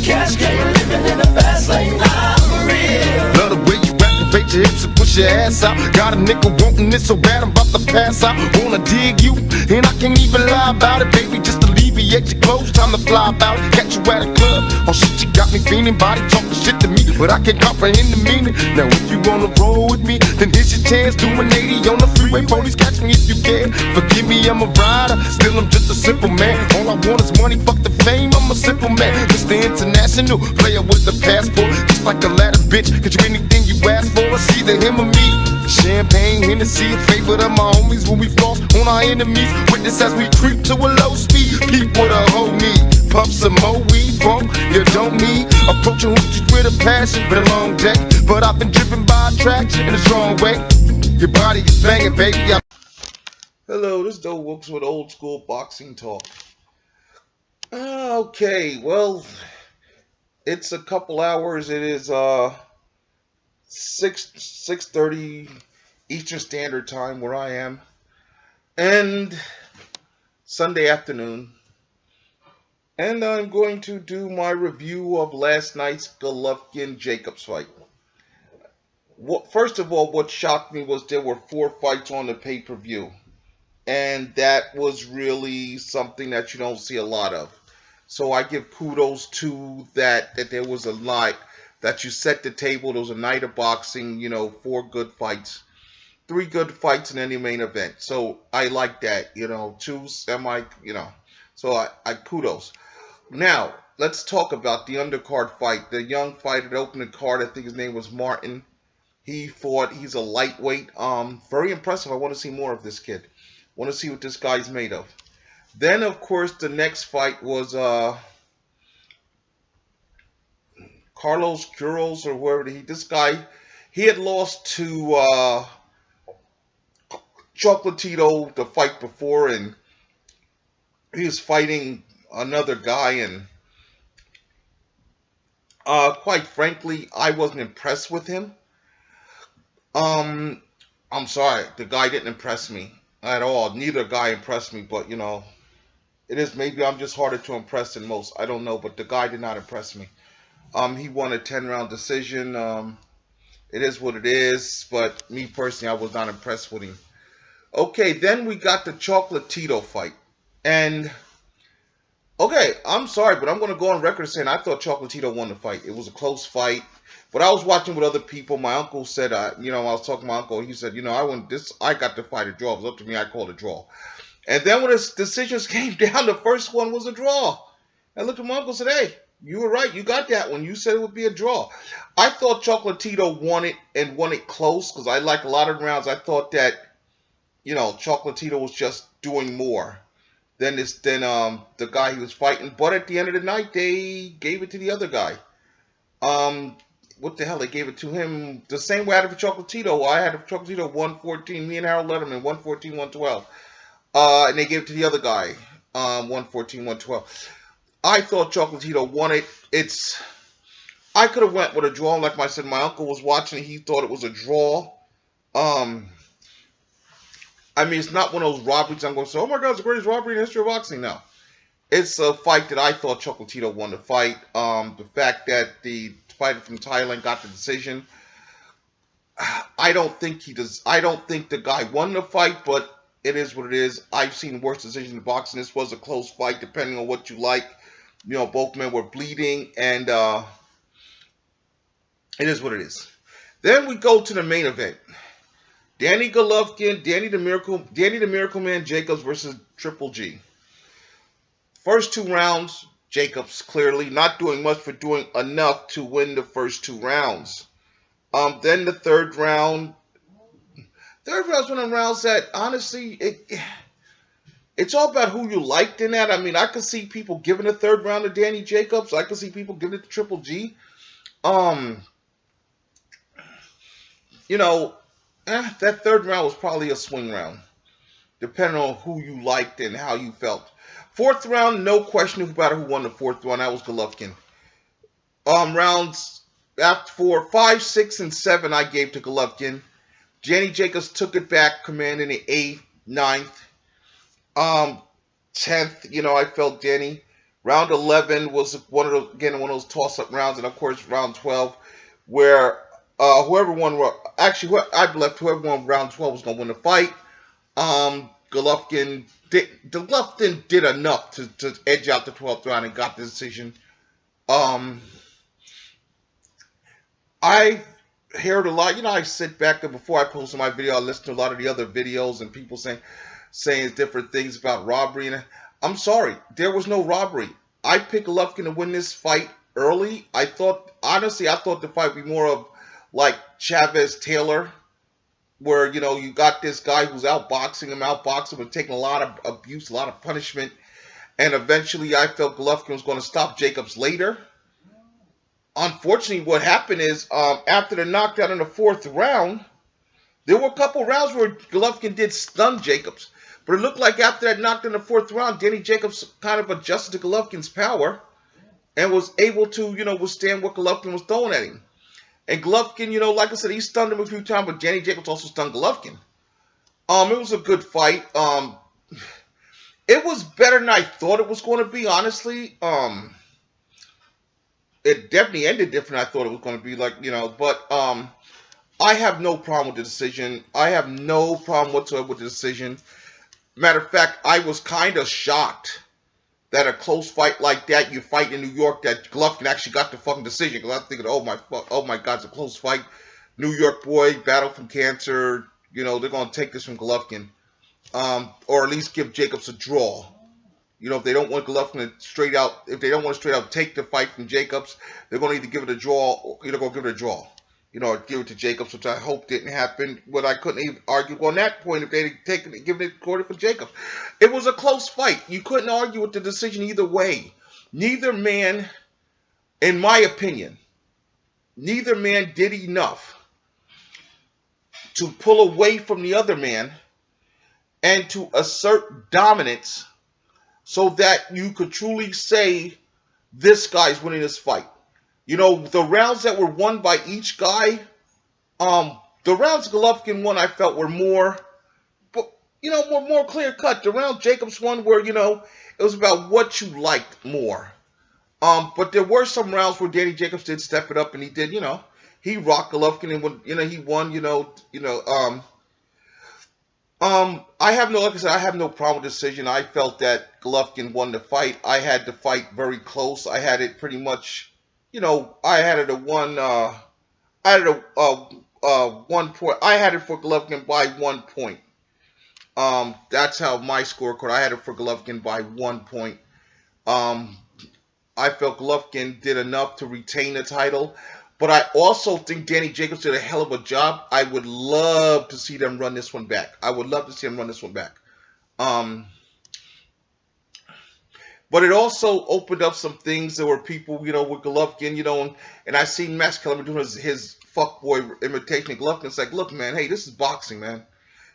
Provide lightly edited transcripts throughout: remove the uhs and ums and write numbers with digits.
cash game, living in the fast lane. I'm for real. Love the way you activate your hips and push your ass out. Got a nigga wanting it so bad I'm about to pass out. Wanna dig you, and I can't even lie about it, baby. Just alleviate your clothes, time to fly about it. Catch you at a club, oh shit, you got me feeling. Body talking shit to me, but I can't comprehend the meaning. Now if you wanna roll with me, then here's your chance. Do 180 on the freeway, police catch me if you can. Forgive me, I'm a rider, still I'm just a simple man. All I want is money, fuck the fame, I'm a simple man. Mr. International, player with the passport, just like a ladder, bitch. Get you anything you ask for, it's either him or me. Champagne, Hennessy, a favorite of my homies when we floss on our enemies. Witness as we creep to a low speed. Peep with a whole need. Pump some more weed, bro. You don't need approaching hoochies with a passion. Been a long day, but I've been driven by attraction in a strong way. Your body is banging, baby. Hello, this is Doe Wilkes with Old School Boxing Talk. Okay, well, it's a couple hours. It is 6:30 Eastern Standard Time where I am, and Sunday afternoon, and I'm going to do my review of last night's Golovkin-Jacobs fight. First of all, what shocked me was there were 4 fights on the pay-per-view, and that was really something that you don't see a lot of. So I give kudos to that there was a night that you set the table. There was a night of boxing, 4 good fights, 3 good fights in any main event. So I like that, 2 semi, so I kudos. Now, let's talk about the undercard fight. The young fighter that opened the card, I think his name was Martin. He fought, he's a lightweight, very impressive. I want to see more of this kid. Want to see what this guy's made of. Then, of course, the next fight was Carlos Queiroz or whoever. This guy, he had lost to Chocolatito the fight before, and he was fighting another guy, and quite frankly, I wasn't impressed with him. I'm sorry, the guy didn't impress me at all. Neither guy impressed me, but it is, maybe I'm just harder to impress than most. I don't know, but the guy did not impress me. He won a 10-round decision. It is what it is, but me personally, I was not impressed with him. Okay, then we got the Chocolatito fight. And, okay, I'm sorry, but I'm going to go on record saying I thought Chocolatito won the fight. It was a close fight. But I was watching with other people. My uncle said, I was talking to my uncle. He said, I got the fight a draw. It was up to me. I called a draw. And then when the decisions came down, the first one was a draw. I looked at my uncle and said, hey, you were right. You got that one. You said it would be a draw. I thought Chocolatito won it and won it close because I like a lot of rounds. I thought that, Chocolatito was just doing more than the guy he was fighting. But at the end of the night, they gave it to the other guy. What the hell? They gave it to him the same way I had it for Chocolatito. I had it for Chocolatito 114. Me and Harold Letterman 114, 112. And they gave it to the other guy, 114, 112. I thought Chocolatito won it. I could have went with a draw. Like I said, my uncle was watching. He thought it was a draw. It's not one of those robberies I'm going to say, oh my God, it's the greatest robbery in the history of boxing. No. It's a fight that I thought Chocolatito won the fight. The fact that the fighter from Thailand got the decision, I don't think the guy won the fight, but it is what it is. I've seen worse decisions in boxing. This was a close fight, depending on what you like. Both men were bleeding, and it is what it is. Then we go to the main event. Danny Golovkin, Danny the Miracle Man Jacobs versus Triple G. First 2 rounds, Jacobs clearly not doing much, but doing enough to win the first 2 rounds. Then the third round is one of the rounds that, honestly, it's all about who you liked in that. I could see people giving the third round to Danny Jacobs. I could see people giving it to Triple G. That third round was probably a swing round, depending on who you liked and how you felt. Fourth round, no question about who won the fourth round. That was Golovkin. Rounds after 4, 5, 6, and 7 I gave to Golovkin. Danny Jacobs took it back, commanding the 8th, 9th, 10th. I felt Danny Round 11 was one of those toss-up rounds, and of course round 12, where whoever won, whoever won round 12 was going to win the fight. Golovkin did enough to edge out the 12th round and got the decision. I heard a lot. I sit back and before I posted my video, I listened to a lot of the other videos and people saying different things about robbery. And I'm sorry, there was no robbery. I picked Golovkin to win this fight early. Honestly, I thought the fight would be more of like Chavez Taylor, where you got this guy who's outboxing him, and taking a lot of abuse, a lot of punishment, and eventually I felt Golovkin was going to stop Jacobs later. Unfortunately, what happened is after the knockdown in the 4th round, there were a couple rounds where Golovkin did stun Jacobs. But it looked like after that knockdown in the 4th round, Danny Jacobs kind of adjusted to Golovkin's power and was able to, withstand what Golovkin was throwing at him. And Golovkin, like I said, he stunned him a few times, but Danny Jacobs also stunned Golovkin. It was a good fight. It was better than I thought it was going to be, honestly. It definitely ended different than I thought it was going to be, but I have no problem with the decision. I have no problem whatsoever with the decision. Matter of fact, I was kind of shocked that a close fight like that, you fight in New York, that Golovkin actually got the fucking decision. Because I'm thinking, oh my God, it's a close fight. New York boy, battle from cancer. They're going to take this from Golovkin. Or at least give Jacobs a draw. If they don't want Golovkin to straight out take the fight from Jacobs, they're going to either give it a draw, or they're going to give it a draw. Or give it to Jacobs, which I hope didn't happen. But I couldn't even argue on that point if they'd given it for Jacobs. It was a close fight. You couldn't argue with the decision either way. Neither man, in my opinion, did enough to pull away from the other man and to assert dominance so that you could truly say this guy's winning this fight. The rounds that were won by each guy, the rounds Golovkin won, I felt were more clear cut. The round Jacobs won where, it was about what you liked more. But there were some rounds where Danny Jacobs did step it up and he did, he rocked Golovkin and he won, I have no problem with the decision. I felt that Golovkin won the fight. I had the fight very close. I had it pretty much, I had it at 1 point. I had it for Golovkin by 1 point. That's how my scorecard. I had it for Golovkin by 1 point. I felt Golovkin did enough to retain the title. But I also think Danny Jacobs did a hell of a job. I would love to see them run this one back. But it also opened up some things. There were people, with Golovkin, and I seen Max Kellerman doing his fuckboy imitation of Golovkin. It's like, look, man, hey, this is boxing, man.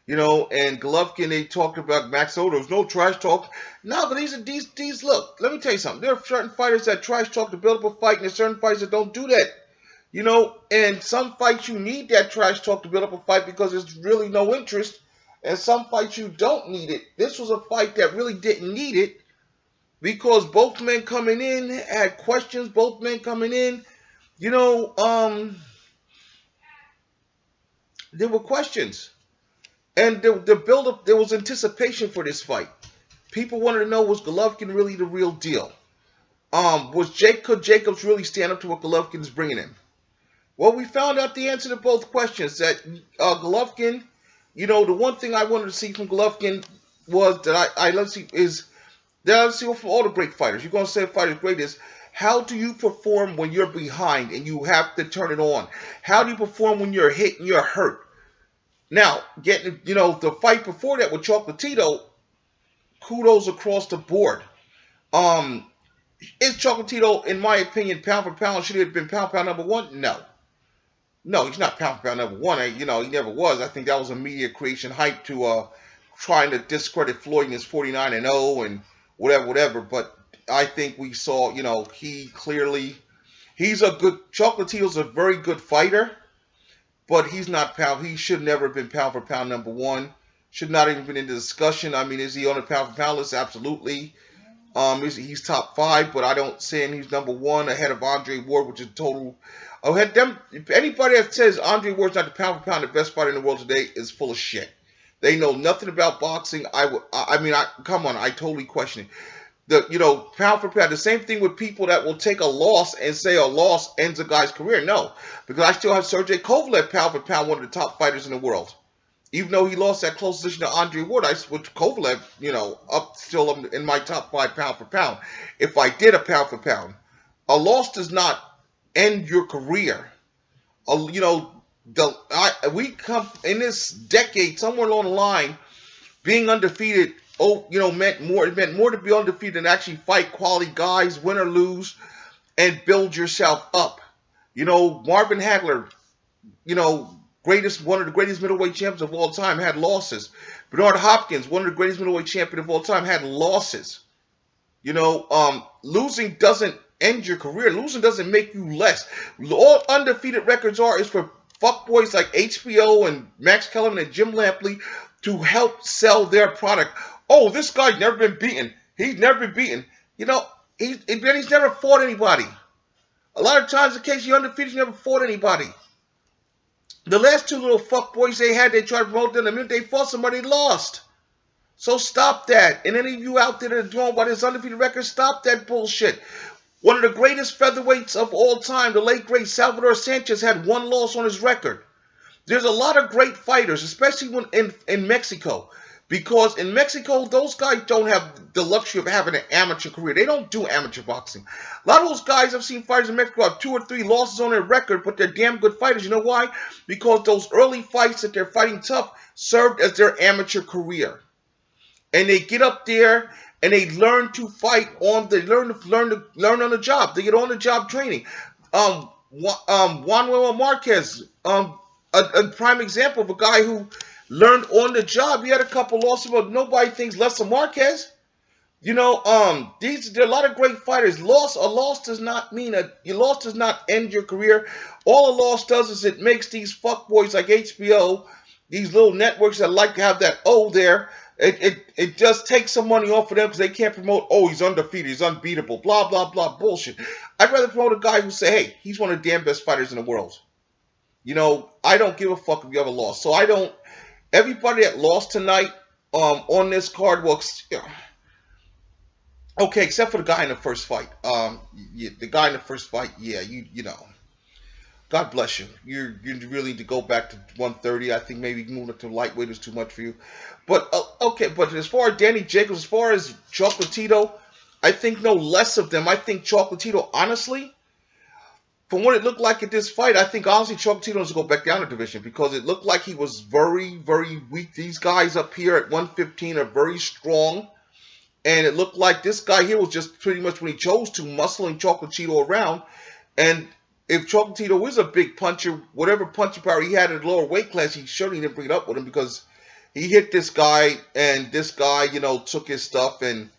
And Golovkin, they talked about Max, there was no trash talk. No, but these, look, let me tell you something. There are certain fighters that trash talk to build up a fight, and there's certain fighters that don't do that. And some fights you need that trash talk to build up a fight because there's really no interest. And some fights you don't need it. This was a fight that really didn't need it because both men coming in had questions. Both men coming in, there were questions. And the build-up, there was anticipation for this fight. People wanted to know, was Golovkin really the real deal? Could Jacobs really stand up to what Golovkin's bringing him? Well, we found out the answer to both questions. That Golovkin, the one thing I wanted to see from Golovkin was that let's see from all the great fighters. You're going to say a fighter's great is, how do you perform when you're behind and you have to turn it on? How do you perform when you're hit and you're hurt? Now, getting, the fight before that with Chocolatito, kudos across the board. Is Chocolatito, in my opinion, pound for pound, should he have been pound for pound number one? No, he's not pound for pound number one. He never was. I think that was a media creation hype to trying to discredit Floyd in his 49-0 and whatever. But I think we saw, Chocolatito's a very good fighter, but he's not pound. He should never have been pound for pound number one. Should not even been in the discussion. I mean, is he on the pound for pound list? Absolutely. He's top 5, but I don't see him. He's number 1 ahead of Andre Ward, which is total. Ahead them. If anybody that says Andre Ward's not the pound for pound the best fighter in the world today is full of shit. They know nothing about boxing. Come on, I totally question it. Pound for pound, the same thing with people that will take a loss and say a loss ends a guy's career. No, because I still have Sergey Kovalev, pound for pound, one of the top fighters in the world. Even though he lost that close position to Andre Ward, I switched Kovalev, up still in my top 5 pound for pound. If I did a pound for pound, a loss does not end your career. We come in this decade somewhere along the line, being undefeated. Meant more. It meant more to be undefeated than actually fight quality guys, win or lose, and build yourself up. Marvin Hagler, one of the greatest middleweight champions of all time, had losses. Bernard Hopkins, one of the greatest middleweight champions of all time, had losses. Losing doesn't end your career. Losing doesn't make you less. All undefeated records is for fuckboys like HBO and Max Kellerman and Jim Lampley to help sell their product. Oh, this guy's never been beaten. He's never been beaten. He's never fought anybody. A lot of times, in case you're undefeated, he's never fought anybody. The last 2 little fuckboys they tried to promote them. The minute they fought somebody, lost. So stop that. And any of you out there that are doing about his undefeated record, stop that bullshit. One of the greatest featherweights of all time, the late great Salvador Sanchez, had 1 loss on his record. There's a lot of great fighters, especially when in Mexico. Because in Mexico, those guys don't have the luxury of having an amateur career. They don't do amateur boxing. A lot of those guys I've seen fighters in Mexico have 2 or 3 losses on their record, but they're damn good fighters. You know why? Because those early fights that they're fighting tough served as their amateur career. And they get up there and they learn to fight on on the job. They get on the job training. Juan Manuel Marquez, a prime example of a guy who learned on the job. He had a couple losses, but nobody thinks less of Marquez. There are a lot of great fighters. A loss does not mean your loss does not end your career. All a loss does is it makes these fuckboys like HBO, these little networks that like to have that there. It just takes some money off of them because they can't promote, he's undefeated, he's unbeatable, blah, blah, blah, bullshit. I'd rather promote a guy who say, hey, he's one of the damn best fighters in the world. I don't give a fuck if you have a loss. So everybody that lost tonight on this card, okay, except for the guy in the first fight. The guy in the first fight, God bless you. You really need to go back to 130. I think maybe moving up to lightweight is too much for you. But but as far as Danny Jacobs, as far as Chocolatito, I think no less of them. I think Chocolatito, honestly, from what it looked like at this fight, I think honestly Chocolatito needs to go back down the division because it looked like he was very, very weak. These guys up here at 115 are very strong. And it looked like this guy here was just pretty much when he chose to muscling Chocolatito around. And if Chocolatito is a big puncher, whatever punching power he had at a lower weight class, he surely didn't bring it up with him because he hit this guy and this guy, took his stuff and,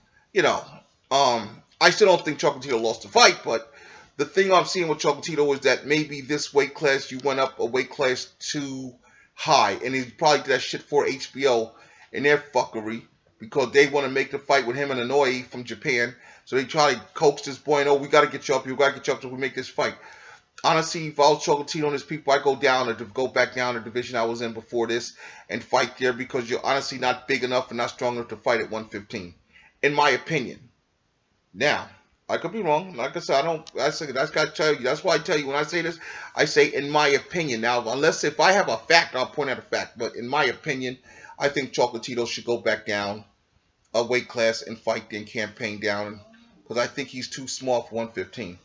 I still don't think Chocolatito lost the fight, but the thing I'm seeing with Chocolatito is that maybe this weight class, you went up a weight class too high and he probably did that shit for HBO and their fuckery because they want to make the fight with him and Inoue from Japan. So they try to coax this boy and, we got to get you up here, we got to get you up so we make this fight. Honestly, if I was Chocolatito and his people, I'd go back down the division I was in before this and fight there because you're honestly not big enough and not strong enough to fight at 115, in my opinion. Now, I could be wrong. Like I said, that's why I tell you when I say this, I say in my opinion. Now, unless if I have a fact, I'll point out a fact. But in my opinion, I think Chocolatito should go back down a weight class and fight then campaign down because I think he's too small for 115.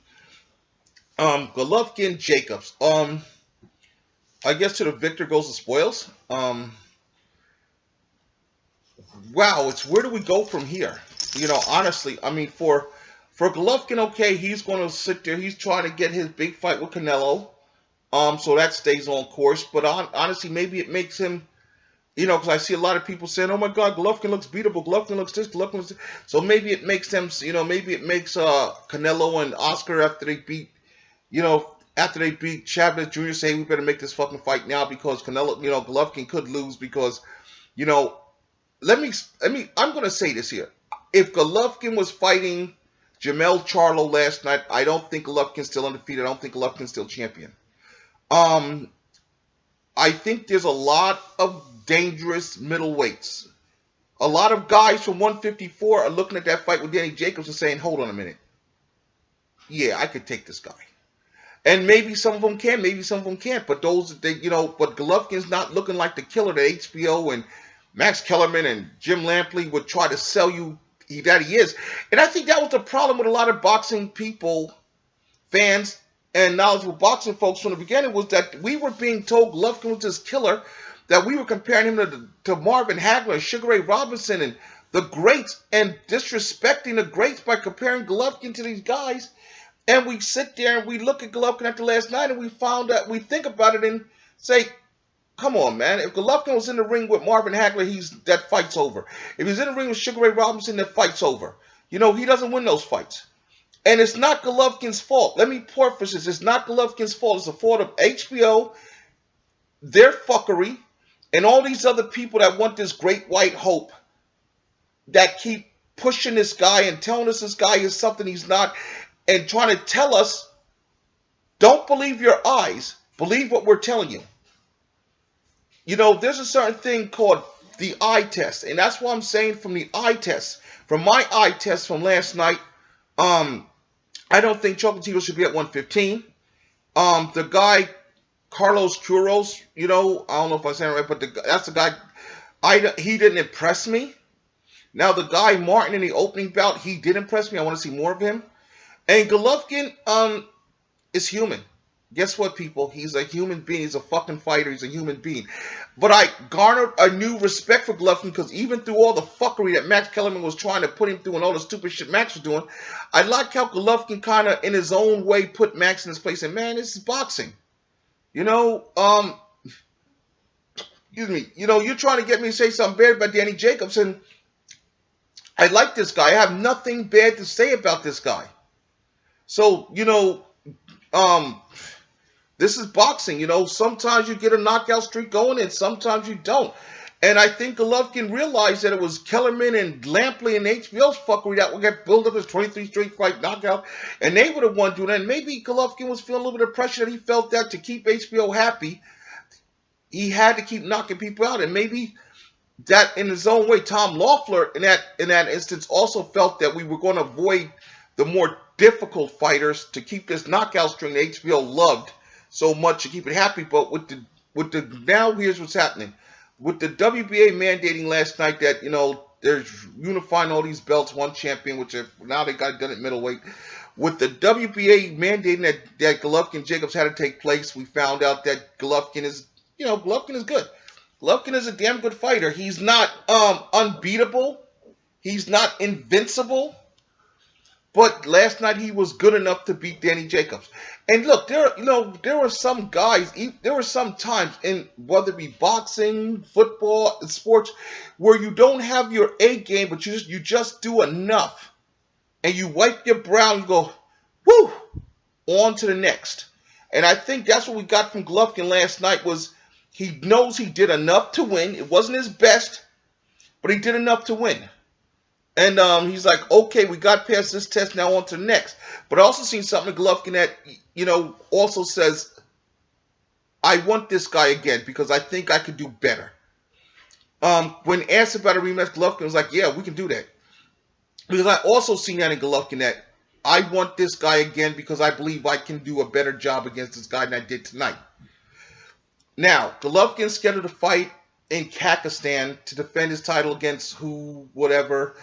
Golovkin Jacobs. I guess to the victor goes the spoils. Wow, it's where do we go from here? Honestly, I mean, for Golovkin, okay, he's going to sit there. He's trying to get his big fight with Canelo. So that stays on course. But honestly, maybe it makes him, because I see a lot of people saying, oh my God, Golovkin looks beatable. Golovkin looks this, Golovkin looks this. So maybe it makes them, maybe it makes Canelo and Oscar after they beat Chavez Jr. say we better make this fucking fight now because Golovkin could lose because, I'm going to say this here. if Golovkin was fighting Jermell Charlo last night, I don't think Golovkin's still undefeated. I don't think Golovkin's still champion. I think there's a lot of dangerous middleweights. A lot of guys from 154 are looking at that fight with Danny Jacobs and saying, hold on a minute. Yeah, I could take this guy. And maybe some of them can, maybe some of them can't. But but Golovkin's not looking like the killer that HBO and Max Kellerman and Jim Lampley would try to sell you that he is. And I think that was the problem with a lot of boxing people, fans, and knowledgeable boxing folks from the beginning, was that we were being told Golovkin was this killer, that we were comparing him to Marvin Hagler, Sugar Ray Robinson, and the greats, and disrespecting the greats by comparing Golovkin to these guys. And we sit there and we look at Golovkin after last night, and we we think about it and say, come on, man. If Golovkin was in the ring with Marvin Hagler, that fight's over. If he's in the ring with Sugar Ray Robinson, that fight's over. He doesn't win those fights. And it's not Golovkin's fault. Let me preface this. It's not Golovkin's fault. It's the fault of HBO, their fuckery, and all these other people that want this great white hope, that keep pushing this guy and telling us this guy is something he's not, and trying to tell us, don't believe your eyes, believe what we're telling you. There's a certain thing called the eye test, and that's what I'm saying from the eye test. From my eye test from last night, I don't think Chocolatito should be at 115. The guy, Carlos Queiroz, I don't know if I'm saying it right, but that's the guy, he didn't impress me. Now, the guy, Martin, in the opening bout, he did impress me. I want to see more of him. And Golovkin is human. Guess what, people? He's a human being. He's a fucking fighter. He's a human being. But I garnered a new respect for Golovkin, because even through all the fuckery that Max Kellerman was trying to put him through and all the stupid shit Max was doing, I like how Golovkin kind of, in his own way, put Max in his place. And, man, this is boxing. Excuse me. You're trying to get me to say something bad about Danny Jacobs, and I like this guy. I have nothing bad to say about this guy. So, this is boxing. Sometimes you get a knockout streak going and sometimes you don't. And I think Golovkin realized that it was Kellerman and Lampley and HBO's fuckery that would get built up as 23 straight fight knockout, and they would have won doing that. And maybe Golovkin was feeling a little bit of pressure, that he felt that to keep HBO happy, he had to keep knocking people out. And maybe that, in his own way, Tom Loeffler in that instance also felt that we were going to avoid the more difficult fighters to keep this knockout string that HBO loved so much, to keep it happy. But now here's what's happening. With the WBA mandating last night that, they're unifying all these belts, one champion, which now they got it done at middleweight. With the WBA mandating that Golovkin Jacobs had to take place, we found out that Golovkin is good. Golovkin is a damn good fighter. He's not unbeatable. He's not invincible. But last night he was good enough to beat Danny Jacobs. And look, there were some guys, there were some times in, whether it be boxing, football, sports, where you don't have your A game, but you just do enough. And you wipe your brow and you go, whoo, on to the next. And I think that's what we got from Golovkin last night, was he knows he did enough to win. It wasn't his best, but he did enough to win. And he's like, okay, we got past this test, now on to the next. But I also seen something in Golovkin that, also says, I want this guy again because I think I could do better. When asked about a rematch, Golovkin was like, yeah, we can do that. Because I also seen that in Golovkin, that I want this guy again because I believe I can do a better job against this guy than I did tonight. Now, Golovkin's scheduled to fight in Kazakhstan to defend his title against whatever.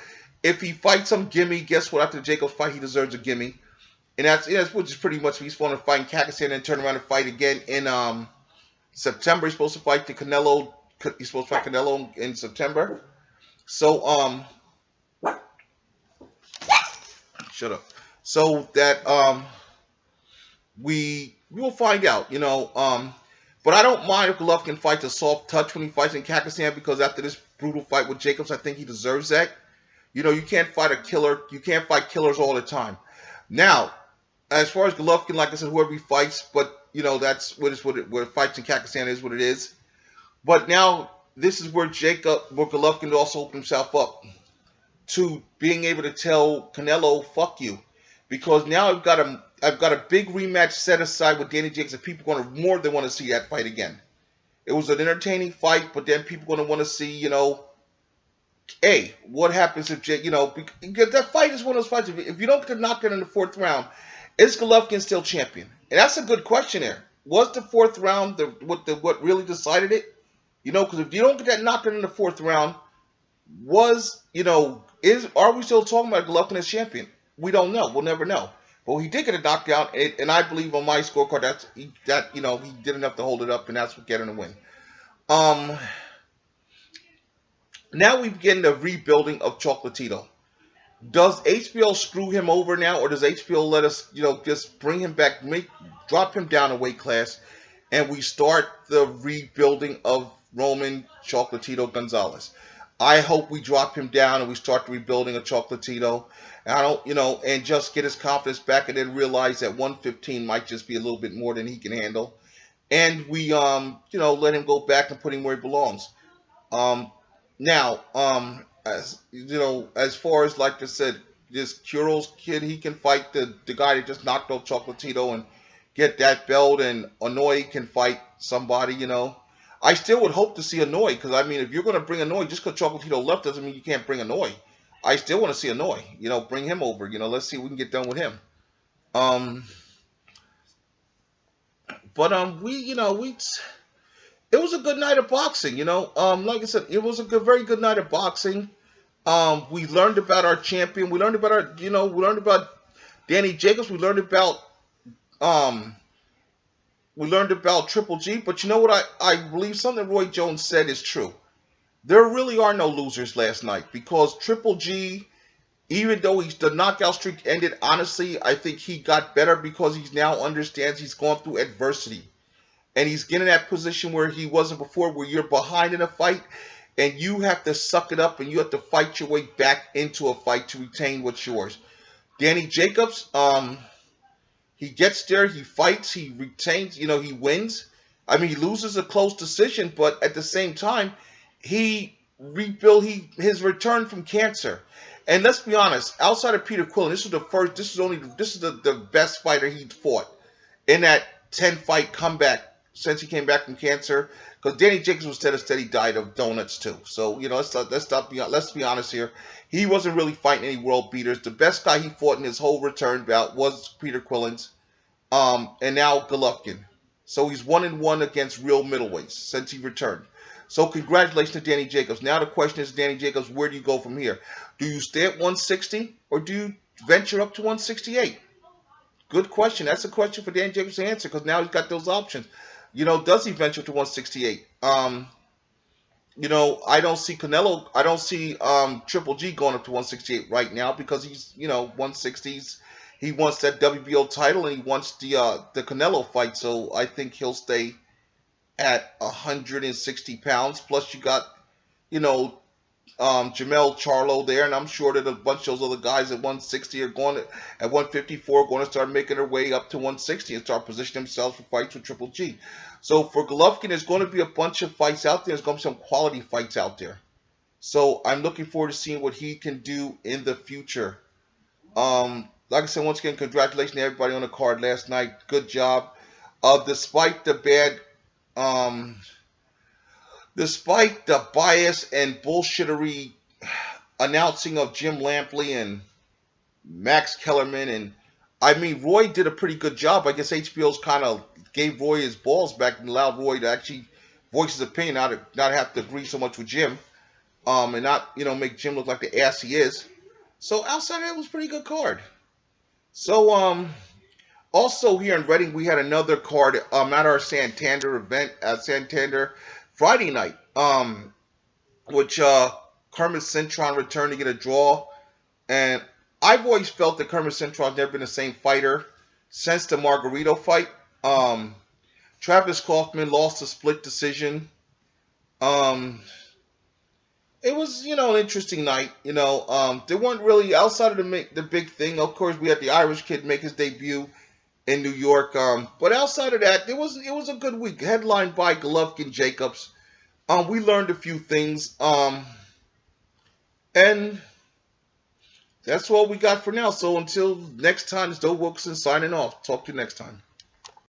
If he fights some gimme, guess what? After the Jacobs fight, he deserves a gimme. And that's which is pretty much, he's going to fight in Kazakhstan and turn around and fight again in September. He's supposed to fight Canelo. He's supposed to fight Canelo in September. So, shut up. So that we will find out, But I don't mind if Golovkin fights a soft touch when he fights in Kazakhstan, because after this brutal fight with Jacobs, I think he deserves that. You can't fight a killer. You can't fight killers all the time. Now, as far as Golovkin, like I said, whoever he fights, but, that's what fights in Kazakhstan is what it is. But now, this is where Golovkin also opened himself up. to being able to tell Canelo, fuck you. Because now I've got a big rematch set aside with Danny Jacobs, and people are going to more than want to see that fight again. It was an entertaining fight, but then people are going to want to see, hey, what happens if because that fight is one of those fights. If you don't get the knockout in the fourth round, is Golovkin still champion? And that's a good question there. Was the fourth round what really decided it? Because if you don't get that knockout in the fourth round, are we still talking about Golovkin as champion? We don't know. We'll never know. But he did get a knockout, and I believe on my scorecard he did enough to hold it up, and that's what getting the win. Now we begin the rebuilding of Chocolatito. Does HBO screw him over now, or does HBO let us, just bring him back, drop him down a weight class, and we start the rebuilding of Roman Chocolatito Gonzalez? I hope we drop him down and we start the rebuilding of Chocolatito. And just get his confidence back, and then realize that 115 might just be a little bit more than he can handle. And we, let him go back and put him where he belongs. As far as, like I said, this Kuros kid, he can fight the guy that just knocked off Chocolatito and get that belt, and Inoue can fight somebody, I still would hope to see Inoue, because, if you're going to bring Inoue, just because Chocolatito left doesn't mean you can't bring Inoue. I still want to see Inoue, bring him over, let's see if we can get done with him. It was a good night of boxing, like I said, it was a very good night of boxing. We learned about our champion, we learned about we learned about Danny Jacobs, we learned about Triple G, but you know what, I believe something Roy Jones said is true. There really are no losers last night, because Triple G, even though the knockout streak ended, honestly, I think he got better because he now understands he's gone through adversity. And he's getting that position where he wasn't before, where you're behind in a fight, and you have to suck it up, and you have to fight your way back into a fight to retain what's yours. Danny Jacobs, he gets there, he fights, he retains, he wins. He loses a close decision, but at the same time, he rebuilt his return from cancer. And let's be honest, outside of Peter Quillin, this is the best fighter he'd fought in that 10-fight comeback since he came back from cancer. Because Danny Jacobs was steady diet of donuts too. So let's be honest here. He wasn't really fighting any world beaters. The best guy he fought in his whole return bout was Peter Quillins, and now Golovkin. So he's 1-1 against real middleweights since he returned. So congratulations to Danny Jacobs. Now the question is, Danny Jacobs, where do you go from here? Do you stay at 160, or do you venture up to 168? Good question. That's a question for Danny Jacobs to answer, because now he's got those options. Does he venture to 168? I don't see Canelo. I don't see Triple G going up to 168 right now, because he's 160s. He wants that WBO title, and he wants the Canelo fight. So I think he'll stay at 160 pounds. Plus you got Jamel Charlo there, and I'm sure that a bunch of those other guys at 160 are going to, at 154, going to start making their way up to 160 and start positioning themselves for fights with Triple G. So for Golovkin, there's going to be a bunch of fights out there. There's going to be some quality fights out there. So I'm looking forward to seeing what he can do in the future. Like I said, once again, congratulations to everybody on the card last night. Good job. Despite the bias and bullshittery announcing of Jim Lampley and Max Kellerman, and Roy did a pretty good job. I guess HBO's kind of gave Roy his balls back and allowed Roy to actually voice his opinion, not have to agree so much with Jim, and not make Jim look like the ass he is. So outside of that, it was a pretty good card. So also here in Reading, we had another card at our Santander event at Santander Friday night, which Kermit Cintron returned to get a draw. And I've always felt that Kermit Cintron's never been the same fighter since the Margarito fight. Travis Kaufman lost a split decision. It was, an interesting night. There weren't really, outside of the big thing, of course, we had the Irish kid make his debut in New York. But outside of that, it was a good week. Headlined by Golovkin Jacobs. We learned a few things. And That's all we got for now. So until next time, it's Doe Wilkerson signing off. Talk to you next time.